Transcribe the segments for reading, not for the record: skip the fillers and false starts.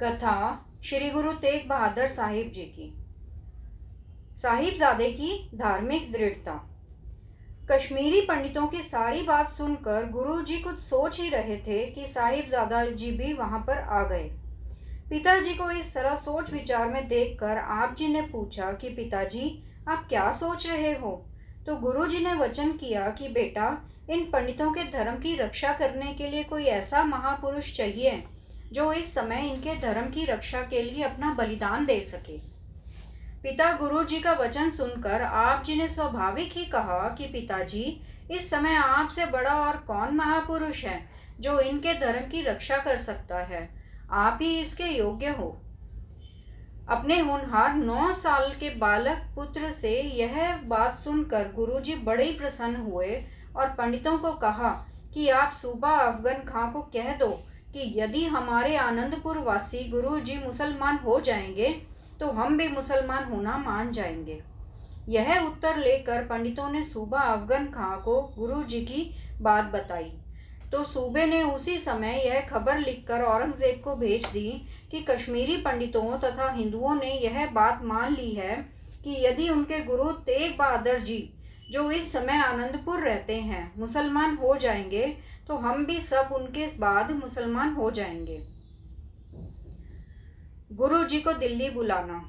कथा श्री गुरु तेग बहादुर साहिब जी की। साहिबजादे की धार्मिक दृढ़ता। कश्मीरी पंडितों की सारी बात सुनकर गुरु जी कुछ सोच ही रहे थे कि साहिबजादा जी भी वहां पर आ गए। पिताजी को इस तरह सोच विचार में देखकर आप जी ने पूछा कि पिताजी, आप क्या सोच रहे हो? तो गुरु जी ने वचन किया कि बेटा, इन पंडितों के धर्म की रक्षा करने के लिए कोई ऐसा महापुरुष चाहिए जो इस समय इनके धर्म की रक्षा के लिए अपना बलिदान दे सके। पिता गुरु जी का वचन सुनकर आप जी ने स्वाभाविक ही कहा कि पिताजी, इस समय आपसे बड़ा और कौन महापुरुष है जो इनके धर्म की रक्षा कर सकता है? आप ही इसके योग्य हो। अपने होनहार 9 साल के बालक पुत्र से यह बात सुनकर गुरुजी बड़े ही प्रसन्न हुए और पंडितों को कहा कि आप सूबा अफगन खां को कह दो कि यदि हमारे आनंदपुर वासी गुरुजी मुसलमान हो जाएंगे तो हम भी मुसलमान होना मान जाएंगे। यह उत्तर लेकर पंडितों ने सूबा अफगन खां को गुरुजी की बात बताई तो सूबे ने उसी समय यह खबर लिखकर औरंगजेब को भेज दी कि कश्मीरी पंडितों तथा हिंदुओं ने यह बात मान ली है कि यदि उनके गुरु तेग बहादुर जी, जो इस समय आनंदपुर रहते हैं, मुसलमान हो जाएंगे तो हम भी सब उनके बाद मुसलमान हो जाएंगे। गुरु जी को दिल्ली बुलाना।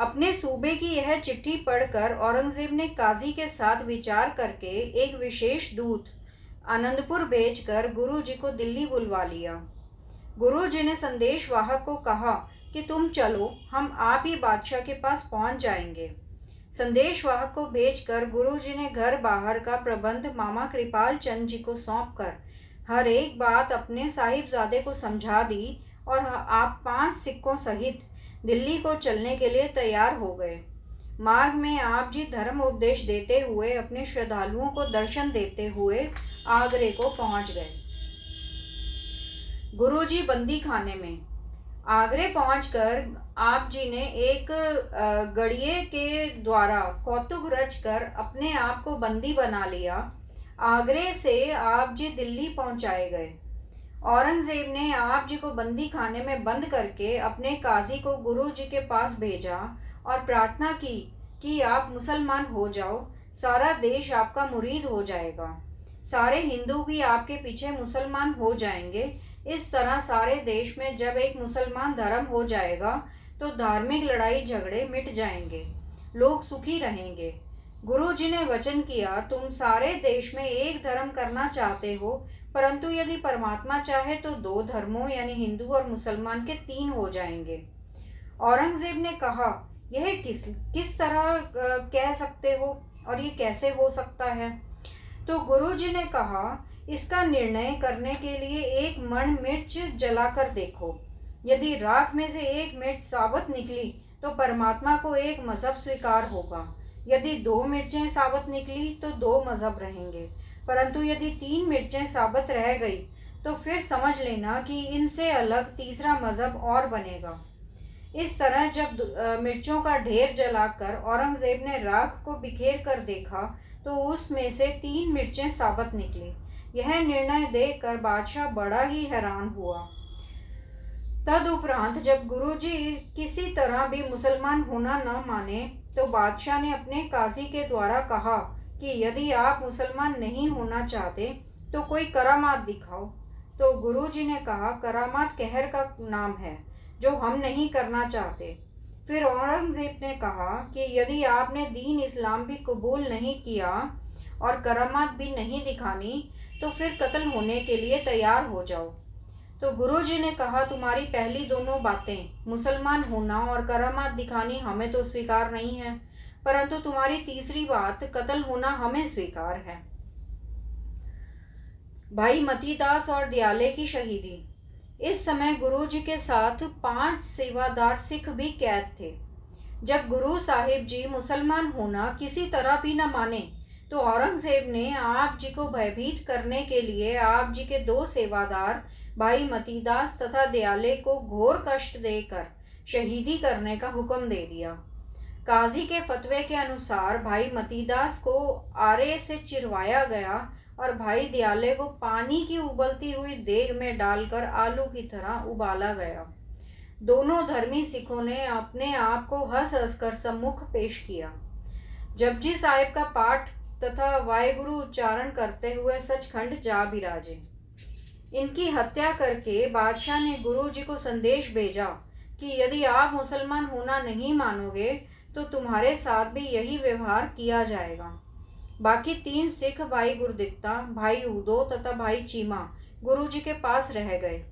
अपने सूबे की यह चिट्ठी पढ़कर औरंगजेब ने काजी के साथ विचार करके एक विशेष दूत आनंदपुर भेजकर गुरु जी को दिल्ली बुलवा लिया। गुरु जी ने संदेश वाहक को कहा कि तुम चलो, हम आप ही बादशाह के पास पहुंच जाएंगे। संदेश वाहक को भेजकर गुरु जी ने घर बाहर का प्रबंध मामा कृपाल चंद जी को सौंपकर हर एक बात अपने साहिबजादे को समझा दी और आप 5 सिक्कों सहित दिल्ली को चलने के लिए तैयार हो गए। मार्ग में आप जी धर्म उपदेश देते हुए अपने श्रद्धालुओं को दर्शन देते हुए आगरे को पहुंच गए। गुरुजी बंदी खाने में। आगरे पहुंचकर आप जी ने एक गड़िए के द्वारा कौतुक रचकर अपने आप को बंदी बना लिया। आगरे से आप जी दिल्ली पहुंचाए गए। औरंगजेब ने आप जी को बंदी खाने में बंद करके अपने काजी को गुरु जी के पास भेजा और प्रार्थना की कि आप मुसलमान हो जाओ, सारा देश आपका मुरीद हो जाएगा, सारे हिंदू भी आपके पीछे मुसलमान हो जाएंगे। इस तरह सारे देश में जब एक मुसलमान धर्म हो जाएगा तो धार्मिक लड़ाई झगड़े मिट जाएंगे, लोग सुखी रहेंगे। गुरु जी ने वचन किया, तुम सारे देश में एक धर्म करना चाहते हो, परंतु यदि परमात्मा चाहे तो 2 धर्मों यानी हिंदू और मुसलमान के 3 हो जाएंगे। औरंगजेब ने कहा, यह किस तरह कह सकते हो और ये कैसे हो सकता है? तो गुरु जी ने कहा, इसका निर्णय करने के लिए एक मण मिर्च जलाकर देखो। यदि राख में से एक मिर्च साबुत निकली तो परमात्मा को एक मजहब स्वीकार होगा। यदि 2 मिर्चें साबुत निकली तो 2 मजहब रहेंगे, परंतु यदि 3 मिर्चें साबुत रह गई तो फिर समझ लेना कि इनसे अलग तीसरा मजहब और बनेगा। इस तरह जब मिर्चों का ढेर जलाकर औरंगजेब ने राख को बिखेर कर देखा तो उसमें से 3 मिर्चें साबुत निकली। यह निर्णय देखकर बादशाह बड़ा ही हैरान हुआ। तदुपरांत जब गुरुजी किसी तरह भी मुसलमान होना न माने तो बादशाह ने अपने काजी के द्वारा कहा कि यदि आप मुसलमान नहीं होना चाहते तो कोई करामात दिखाओ। तो गुरुजी ने कहा, करामात कहर का नाम है जो हम नहीं करना चाहते। फिर औरंगजेब ने कहा कि यदि आपने दीन इस्लाम भी कबूल नहीं किया और करामात भी नहीं दिखानी तो फिर कत्ल होने के लिए तैयार हो जाओ। तो गुरुजी ने कहा, तुम्हारी पहली दोनों बातें, मुसलमान होना और करामात दिखानी, हमें तो स्वीकार नहीं है, परंतु तुम्हारी तीसरी बात, कत्ल होना, हमें स्वीकार है। भाई मतीदास और दयाले की शहीदी। इस समय गुरुजी के साथ 5 सेवादार सिख भी कैद थे। जब गुरु साहिब जी मुसलमान होना किसी तरह भी न माने तो औरंगजेब ने आप जी को भयभीत करने के लिए आप जी के 2 सेवादार भाई मतीदास तथा दयाले को घोर कष्ट देकर शहीदी करने का हुक्म दे दिया। काजी के फतवे के अनुसार भाई मतीदास को आरे से चिरवाया गया और भाई दयाले को पानी की उबलती हुई देग में डालकर आलू की तरह उबाला गया। दोनों धर्मी सिखों ने अपने आप को हंस हंस कर सम्मुख पेश किया। जपजी साहिब का पाठ तथा वाहेगुरु उच्चारण करते हुए सचखंड जा बिराजे। इनकी हत्या करके बादशाह ने गुरु जी को संदेश भेजा कि यदि आप मुसलमान होना नहीं मानोगे तो तुम्हारे साथ भी यही व्यवहार किया जाएगा। बाकी 3 सिख भाई गुरदित्ता, भाई उदो तथा भाई चीमा गुरु जी के पास रह गए।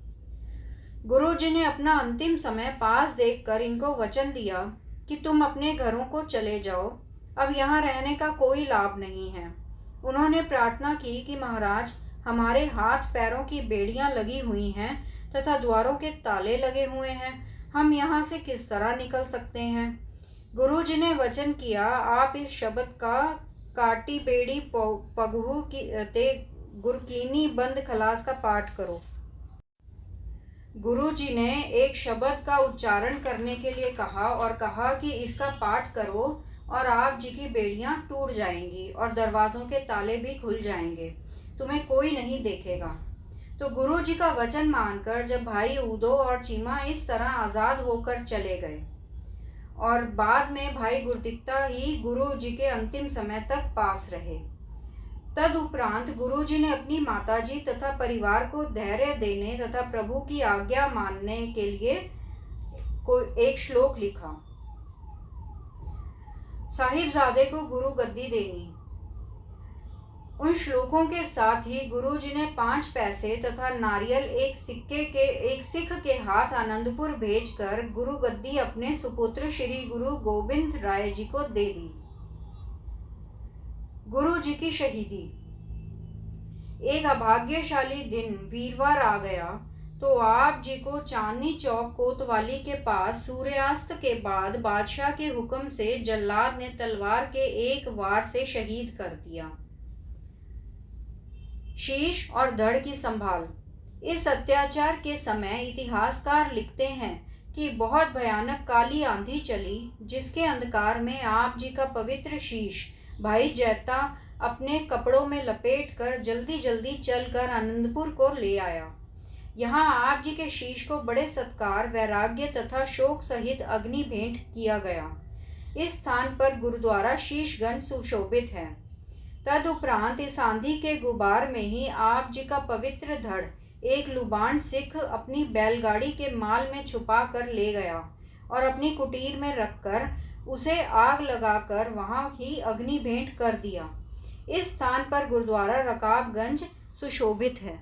गुरु जी ने अपना अंतिम समय पास देखकर इनको वचन दिया कि तुम अपने घरों को चले जाओ, अब यहाँ रहने का कोई लाभ नहीं है। उन्होंने प्रार्थना की कि महाराज, हमारे हाथ पैरों की बेड़ियां लगी हुई हैं तथा द्वारों के ताले लगे हुए हैं, हम यहाँ से किस तरह निकल सकते हैं। गुरु जी ने वचन किया, आप इस शब्द का काटी बेड़ी पगहू की ते गुरकीनी बंद खलास का पाठ करो। गुरु जी ने एक शब्द का उच्चारण करने के लिए कहा और कहा कि इसका पाठ करो और आप जी की बेड़ियां टूट जाएंगी और दरवाजों के ताले भी खुल जाएंगे, तुम्हें कोई नहीं देखेगा। तो गुरु जी का वचन मानकर जब भाई उदो और चीमा इस तरह आज़ाद होकर चले गए और बाद में भाई गुरदित्ता ही गुरु जी के अंतिम समय तक पास रहे। तदुपरांत गुरु जी ने अपनी माताजी तथा परिवार को धैर्य देने तथा प्रभु की आज्ञा मानने के लिए एक श्लोक लिखा। साहिबजादे को गुरु गद्दी देनी। उन श्लोकों के साथ ही गुरु जी ने 5 पैसे तथा नारियल एक सिख के हाथ आनंदपुर भेजकर गुरु गद्दी अपने सुपुत्र श्री गुरु गोविंद राय जी को दे दी। गुरु जी की शहीदी। एक अभाग्यशाली दिन वीरवार आ गया तो आप जी को चांदनी चौक कोतवाली के पास सूर्यास्त के बाद बादशाह के हुक्म से जल्लाद ने तलवार के एक वार से शहीद कर दिया। शीश और धड़ की संभाल। इस अत्याचार के समय इतिहासकार लिखते हैं कि बहुत भयानक काली आंधी चली, जिसके अंधकार में आप जी का पवित्र शीश भाई जैता अपने कपड़ों में लपेटकर जल्दी जल्दी चलकर आनंदपुर को ले आया। यहाँ आप जी के शीश को बड़े सत्कार, वैराग्य तथा शोक सहित अग्नि भेंट किया गया। इस स्थान पर गुरुद्वारा शीशगंज सुशोभित है। तदुपरांत इस आंधी के गुबार में ही आप जी का पवित्र धड़ एक लुबान सिख अपनी बैलगाड़ी के माल में छुपा कर ले गया और अपनी कुटीर में रखकर उसे आग लगाकर वहां ही अग्नि भेंट कर दिया। इस स्थान पर गुरुद्वारा रकाबगंज सुशोभित है।